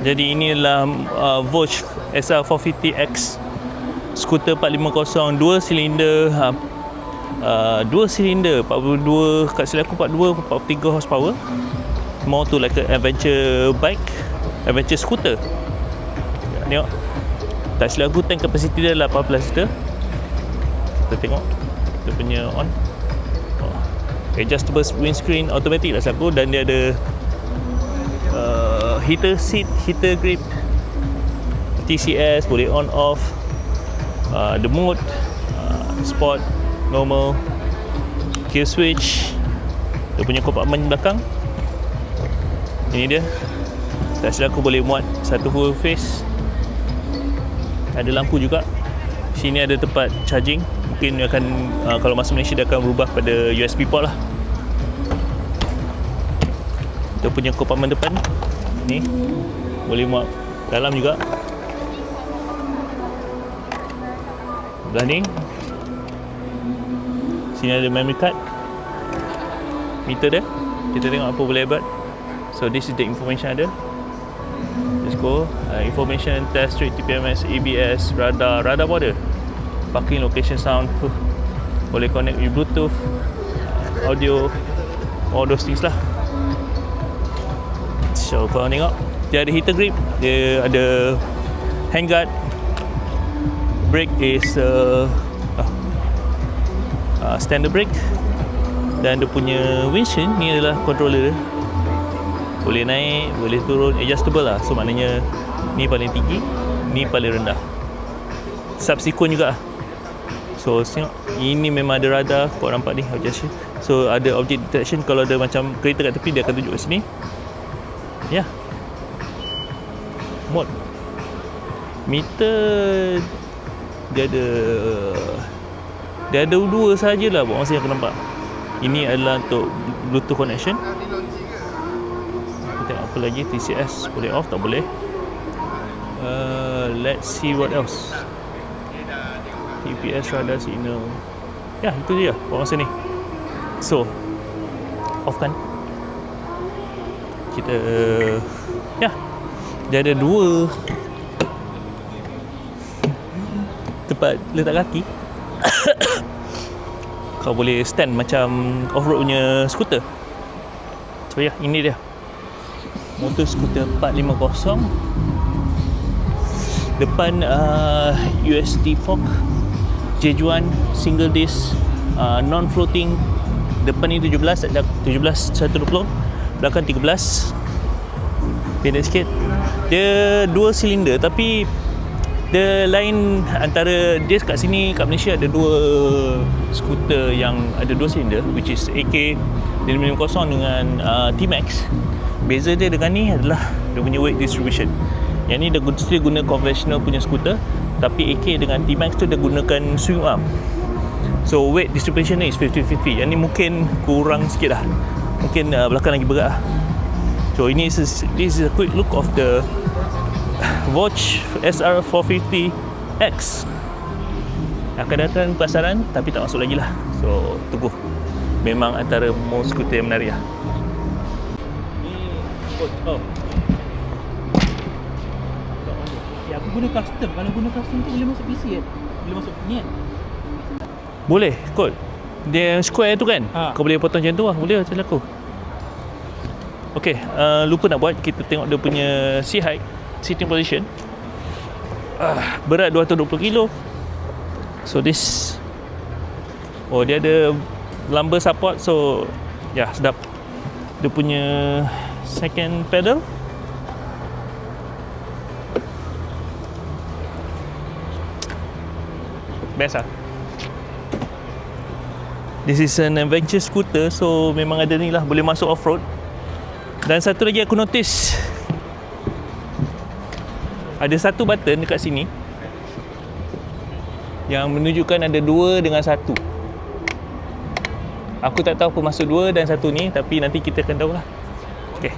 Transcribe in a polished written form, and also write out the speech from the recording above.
Jadi ini adalah Vogue SR450X skuter 450, 2 silinder, 42 kat sini aku 43 horsepower. More to like a adventure bike, adventure scooter. Tengok, tak silap aku tank capacity dia 18 liter. Kita tengok kita punya on. Adjustable windscreen automatic lah silap aku, dan dia ada heater seat, heater grip, TCS, boleh on off, the mode, sport, normal, gear switch. Dia punya kompartmen belakang ini dia. Tak silap aku boleh muat satu full face. Ada lampu juga. Sini ada tempat charging. Mungkin dia akan kalau masuk Malaysia dia akan berubah pada USB port lah. Dia punya kompartmen depan ni boleh muat dalam juga. Belah ni sini ada memory card, meter dia, kita tengok apa boleh buat. So this is the information ada. Let's go. Information, test straight, TPMS, ABS, radar border, parking location sound, boleh connect with Bluetooth, audio, all those things lah. So korang tengok, dia ada heater grip, dia ada handguard, brake is standard brake, dan dia punya windshield ni adalah controller dia. Boleh naik, boleh turun, adjustable lah. So maknanya ni paling tinggi, ni paling rendah, subsequent juga. So tengok, ini memang ada radar, kau nampak ni objection. So ada object detection, kalau ada macam kereta kat tepi dia akan tunjuk kat sini. Ya, mode meter dia ada dua sajalah buat masa yang aku nampak. Ini adalah untuk Bluetooth connection. Kita tengok apa lagi. TCS boleh off, tak boleh. Let's see what else. GPS, radar, signal. Ya, itu dia buat masa ni. So off kan. Kita ya, dia ada dua tempat letak kaki. Kau boleh stand macam off-road punya skuter. So ya, ini dia motor skuter 450. Depan USD fork, Jejuan single disc, non-floating. Depan ni 17 120, belakang 13. Pendek sikit. Dia 2 silinder, tapi dia lain antara dia kat sini. Kat Malaysia ada 2 skuter yang ada 2 silinder, which is AK 550 dengan T-Max. Beza dia dengan ni adalah dia punya weight distribution. Yang ni dia still guna conventional punya skuter, tapi AK dengan T-Max tu dia gunakan swing arm. So weight distribution ni is 50-50. Yang ni mungkin kurang sikit lah, mungkin belakang lagi berat lah. So this is a quick look of the Vogue SR450X. Akan datang pasaran tapi tak masuk lagi lah. So tunggu. Memang antara most skuter yang menarik lah. Oh. Ya, aku guna custom. Kalau guna custom tu boleh masuk PC kan? Boleh masuk ni kan? Boleh kot. Dia square tu kan? Kau boleh potong macam tu lah. Boleh macam aku. Okay, lupa nak buat. Kita tengok dia punya seat height, sitting position. Berat 220 kilo. So this, oh dia ada lumbar support. So ya, sedap. Dia punya second pedal, best lah. This is an adventure scooter, so memang ada ni lah, boleh masuk off-road. Dan satu lagi aku notice, ada satu button dekat sini yang menunjukkan ada 2 dengan 1. Aku tak tahu apa maksud 2 dan 1 ni, tapi nanti kita akan tahu lah. Okay.